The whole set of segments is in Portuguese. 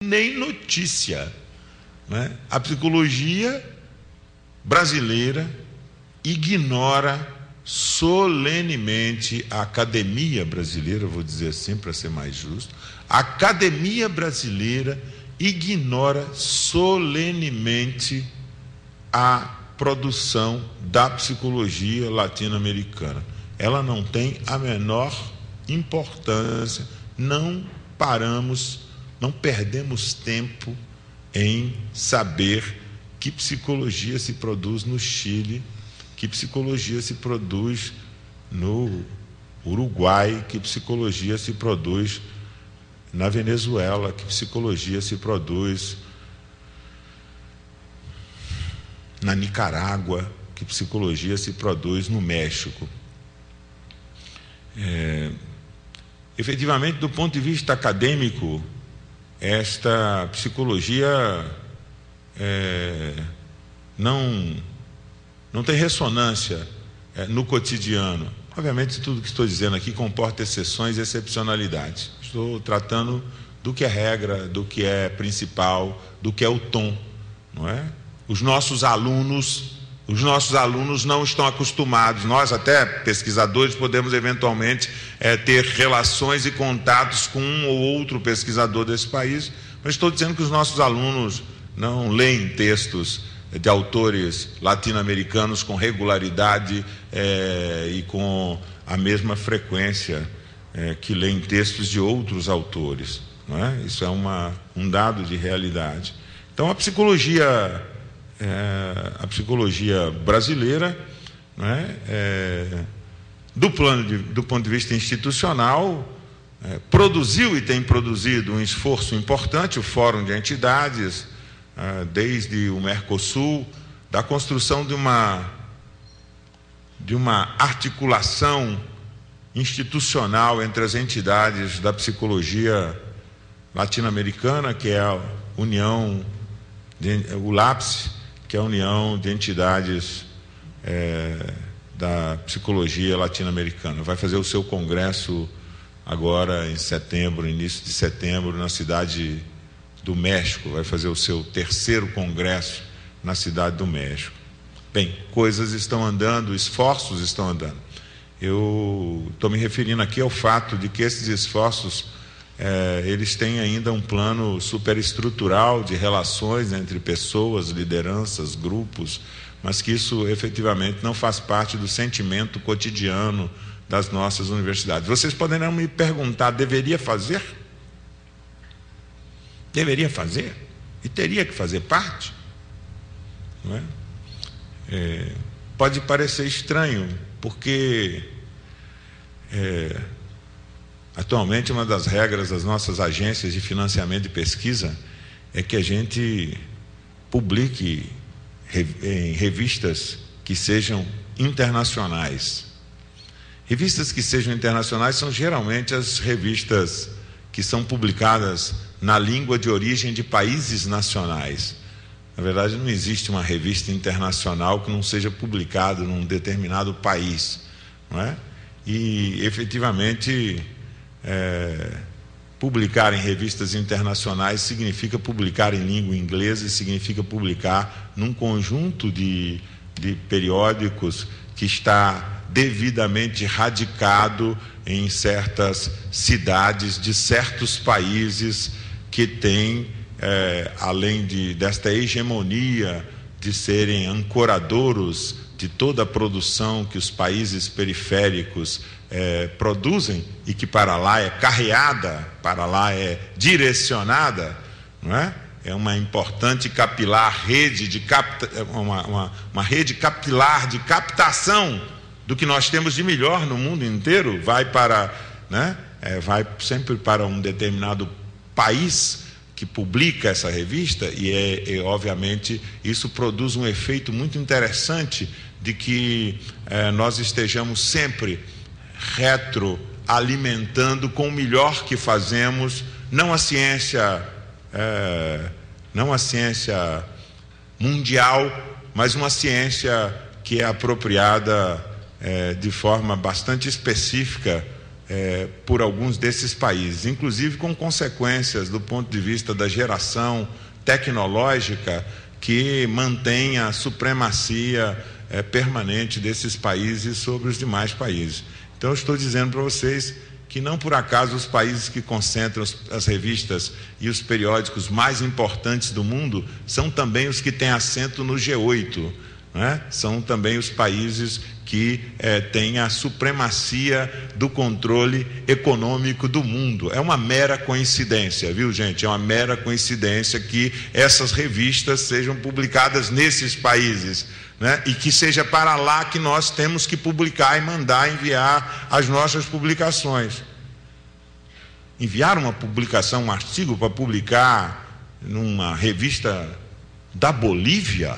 nem notícia, né? A psicologia brasileira ignora solenemente, a academia brasileira, vou dizer assim para ser mais justo, a academia brasileira ignora solenemente a produção da psicologia latino-americana. Ela não tem a menor importância, não perdemos tempo em saber que psicologia se produz no Chile, que psicologia se produz no Uruguai, que psicologia se produz na Venezuela, que psicologia se produz na Nicarágua, que psicologia se produz no México. Efetivamente, do ponto de vista acadêmico, esta psicologia não tem ressonância no cotidiano. Obviamente, tudo que estou dizendo aqui comporta exceções e excepcionalidades. Estou tratando do que é regra, do que é principal, do que é o tom, não é? Os nossos alunos não estão acostumados. Nós, até pesquisadores, podemos eventualmente ter relações e contatos com um ou outro pesquisador desse país, mas estou dizendo que os nossos alunos não leem textos de autores latino-americanos com regularidade e com a mesma frequência que leem textos de outros autores, não é? Isso é um dado de realidade. Então, a psicologia brasileira, não é? Do ponto de vista institucional, produziu e tem produzido um esforço importante, o Fórum de Entidades, desde o Mercosul, da construção de uma articulação institucional entre as entidades da psicologia latino-americana, que é a União, o LAPS, que é a União de Entidades da Psicologia Latino-Americana. Vai fazer o seu congresso agora em setembro, início de setembro, na cidade do México. Vai fazer o seu terceiro congresso na cidade do México. Bem, coisas estão andando, esforços estão andando. Eu estou me referindo aqui ao fato de que esses esforços eles têm ainda um plano superestrutural de relações entre pessoas, lideranças, grupos, mas que isso efetivamente não faz parte do sentimento cotidiano das nossas universidades. Vocês poderão me perguntar, deveria fazer? Deveria fazer? E teria que fazer parte? Não é? Pode parecer estranho, porque atualmente uma das regras das nossas agências de financiamento de pesquisa é que a gente publique em revistas que sejam internacionais. Revistas que sejam internacionais são geralmente as revistas que são publicadas na língua de origem de países nacionais. Na verdade, não existe uma revista internacional que não seja publicada num determinado país, não é? E, efetivamente, publicar em revistas internacionais significa publicar em língua inglesa e significa publicar num conjunto de periódicos que está devidamente radicado em certas cidades de certos países que têm, além desta hegemonia de serem ancoradouros de toda a produção que os países periféricos produzem e que para lá é carreada, para lá é direcionada, não é? É uma importante capilar rede uma rede capilar de captação do que nós temos de melhor no mundo inteiro, vai para, né? Vai sempre para um determinado país que publica essa revista e obviamente isso produz um efeito muito interessante de que nós estejamos sempre retroalimentando com o melhor que fazemos, não a ciência mundial, mas uma ciência que é apropriada de forma bastante específica por alguns desses países, inclusive com consequências do ponto de vista da geração tecnológica que mantém a supremacia permanente desses países sobre os demais países. Então, eu estou dizendo para vocês que não por acaso os países que concentram as revistas e os periódicos mais importantes do mundo são também os que têm assento no G8, né? São também os países que têm a supremacia do controle econômico do mundo. É uma mera coincidência, viu, gente? É uma mera coincidência que essas revistas sejam publicadas nesses países, né? E que seja para lá que nós temos que publicar e mandar enviar as nossas publicações. Enviar uma publicação, um artigo para publicar numa revista da Bolívia?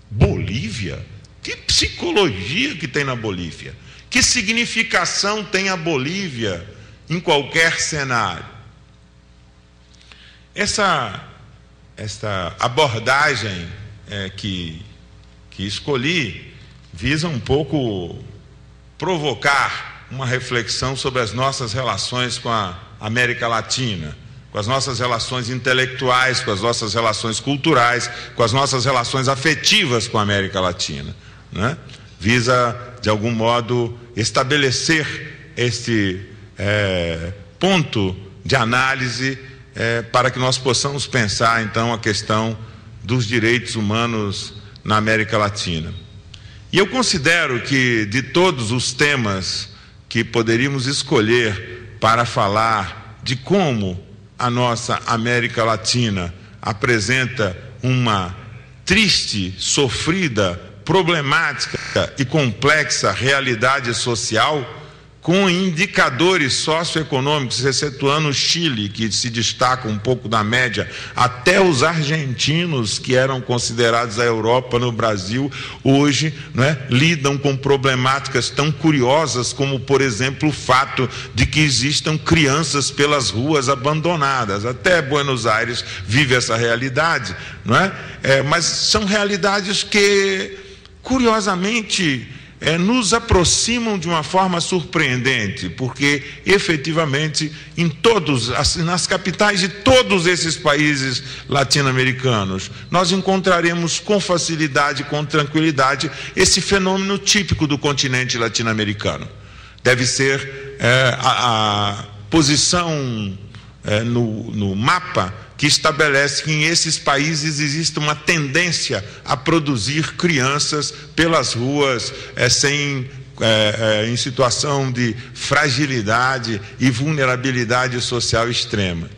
Bolívia? Que psicologia que tem na Bolívia? Que significação tem a Bolívia em qualquer cenário? Esta abordagem que escolhi visa um pouco provocar uma reflexão sobre as nossas relações com a América Latina, com as nossas relações intelectuais, com as nossas relações culturais, com as nossas relações afetivas com a América Latina, né? Visa, de algum modo, estabelecer este ponto de análise para que nós possamos pensar, então, a questão dos direitos humanos na América Latina. E eu considero que, de todos os temas que poderíamos escolher para falar de como a nossa América Latina apresenta uma triste, sofrida, problemática e complexa realidade social, com indicadores socioeconômicos, excetuando o Chile, que se destaca um pouco da média, até os argentinos, que eram considerados a Europa no Brasil, hoje, né, lidam com problemáticas tão curiosas como, por exemplo, o fato de que existam crianças pelas ruas abandonadas. Até Buenos Aires vive essa realidade, não é? Mas são realidades que, curiosamente, nos aproximam de uma forma surpreendente, porque efetivamente nas capitais de todos esses países latino-americanos nós encontraremos com facilidade, com tranquilidade, esse fenômeno típico do continente latino-americano. Deve ser a posição no mapa que estabelece que em esses países existe uma tendência a produzir crianças pelas ruas em situação de fragilidade e vulnerabilidade social extrema.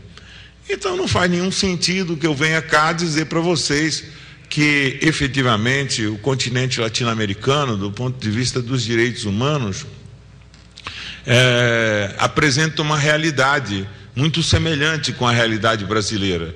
Então não faz nenhum sentido que eu venha cá dizer para vocês que efetivamente o continente latino-americano, do ponto de vista dos direitos humanos, apresenta uma realidade muito semelhante com a realidade brasileira.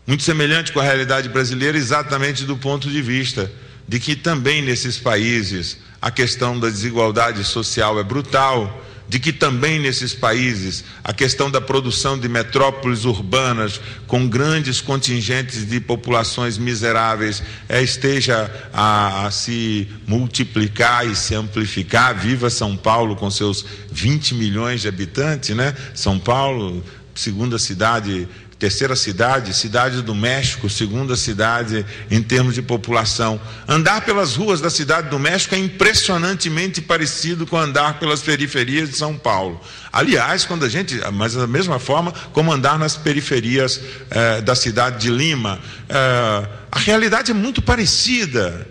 Muito semelhante com a realidade brasileira exatamente do ponto de vista de que também nesses países a questão da desigualdade social é brutal, de que também nesses países a questão da produção de metrópoles urbanas com grandes contingentes de populações miseráveis esteja a se multiplicar e se amplificar. Viva São Paulo com seus 20 milhões de habitantes, né? São Paulo, segunda cidade, terceira cidade do México, segunda cidade em termos de população. Andar pelas ruas da cidade do México é impressionantemente parecido com andar pelas periferias de São Paulo. Aliás, mas da mesma forma como andar nas periferias da cidade de Lima. A realidade é muito parecida,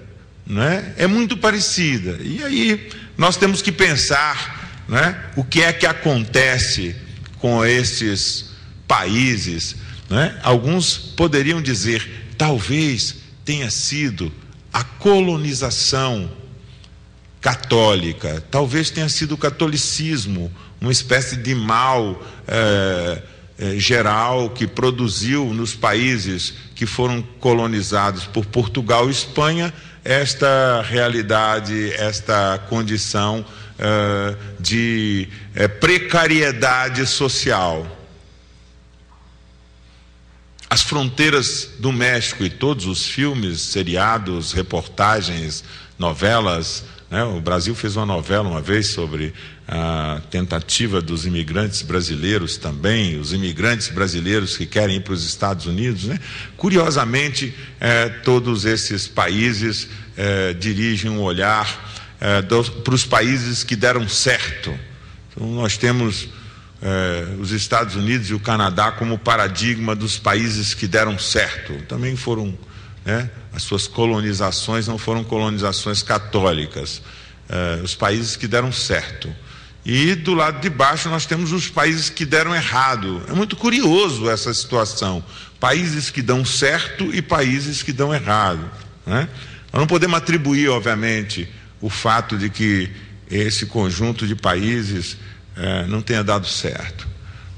né? É muito parecida. E aí nós temos que pensar, né, o que é que acontece com esses países, né? Alguns poderiam dizer, talvez tenha sido a colonização católica, talvez tenha sido o catolicismo, uma espécie de mal geral que produziu nos países que foram colonizados por Portugal e Espanha esta realidade, esta condição de precariedade social. As fronteiras do México e todos os filmes, seriados, reportagens, novelas né? O Brasil fez uma novela uma vez sobre a tentativa dos imigrantes brasileiros também, os imigrantes brasileiros que querem ir para os Estados Unidos, né? Curiosamente, todos esses países dirigem um olhar para os países que deram certo. Então, nós temos os Estados Unidos e o Canadá como paradigma dos países que deram certo. Também foram, né, as suas colonizações não foram colonizações católicas, os países que deram certo. E do lado de baixo nós temos os países que deram errado. É muito curioso essa situação, países que dão certo e países que dão errado, né? Nós não podemos atribuir, obviamente, o fato de que esse conjunto de países não tenha dado certo,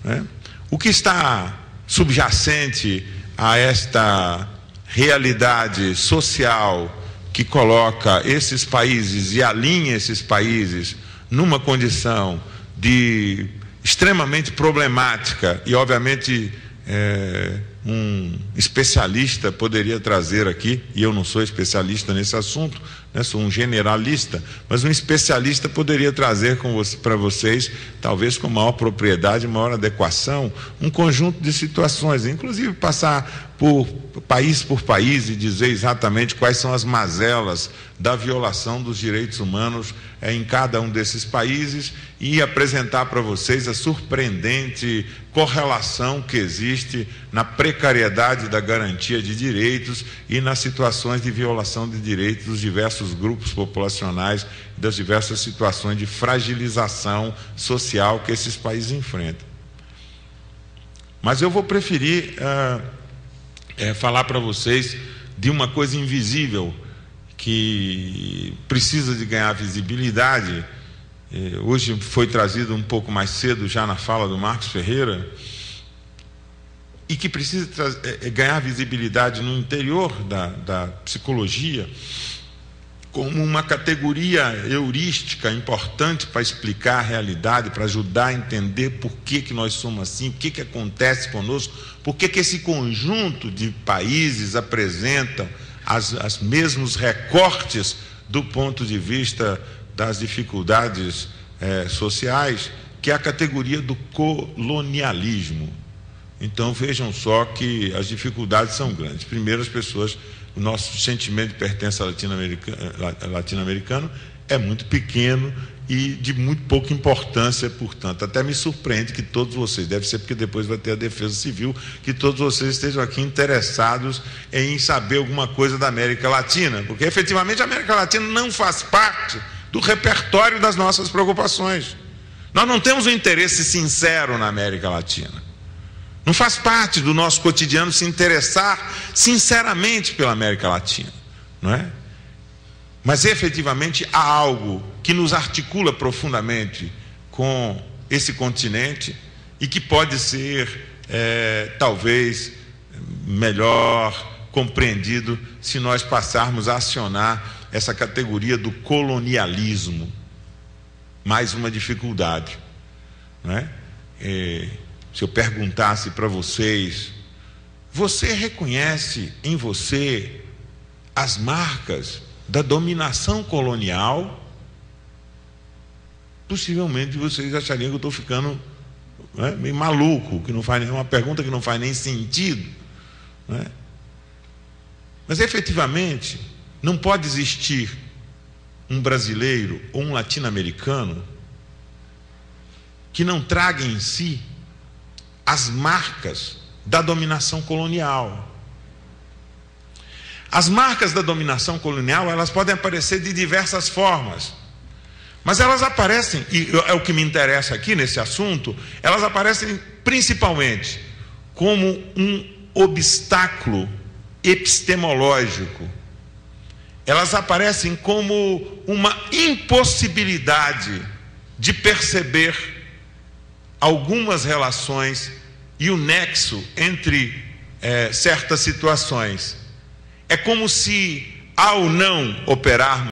né? O que está subjacente a esta realidade social que coloca esses países e alinha esses países numa condição de extremamente problemática, e obviamente um especialista poderia trazer aqui, e eu não sou especialista nesse assunto, né, sou um generalista, mas um especialista poderia trazer para vocês, talvez com maior propriedade, maior adequação, um conjunto de situações, inclusive passar por país e dizer exatamente quais são as mazelas da violação dos direitos humanos em cada um desses países, e apresentar para vocês a surpreendente correlação que existe na precariedade da garantia de direitos e nas situações de violação de direitos dos diversos grupos populacionais, das diversas situações de fragilização social que esses países enfrentam. Mas eu vou preferir falar para vocês de uma coisa invisível que precisa de ganhar visibilidade. Hoje foi trazido um pouco mais cedo já na fala do Marcos Ferreira, e que precisa ganhar visibilidade no interior da psicologia como uma categoria heurística importante para explicar a realidade, para ajudar a entender por que nós somos assim, o que acontece conosco, por que esse conjunto de países apresentam os mesmos recortes do ponto de vista das dificuldades sociais, que é a categoria do colonialismo. Então vejam só que as dificuldades são grandes. Primeiro, as pessoas, o nosso sentimento de pertença latino-americano é muito pequeno e de muito pouca importância, portanto. Até me surpreende que todos vocês, deve ser porque depois vai ter a defesa civil, que todos vocês estejam aqui interessados em saber alguma coisa da América Latina, porque efetivamente a América Latina não faz parte do repertório das nossas preocupações. Nós não temos um interesse sincero na América Latina. Não faz parte do nosso cotidiano se interessar sinceramente pela América Latina, não é? Mas efetivamente há algo que nos articula profundamente com esse continente e que pode ser talvez melhor compreendido se nós passarmos a acionar essa categoria do colonialismo. Mais uma dificuldade, não é? Se eu perguntasse para vocês, você reconhece em você as marcas da dominação colonial? Possivelmente vocês achariam que eu estou ficando meio maluco, que não faz uma pergunta que não faz nem sentido, não é? Mas efetivamente não pode existir um brasileiro ou um latino-americano que não traga em si as marcas da dominação colonial. As marcas da dominação colonial, elas podem aparecer de diversas formas, mas elas aparecem, e é o que me interessa aqui nesse assunto, elas aparecem principalmente como um obstáculo epistemológico. Elas aparecem como uma impossibilidade de perceber algumas relações e o nexo entre certas situações. É como se, ao não operarmos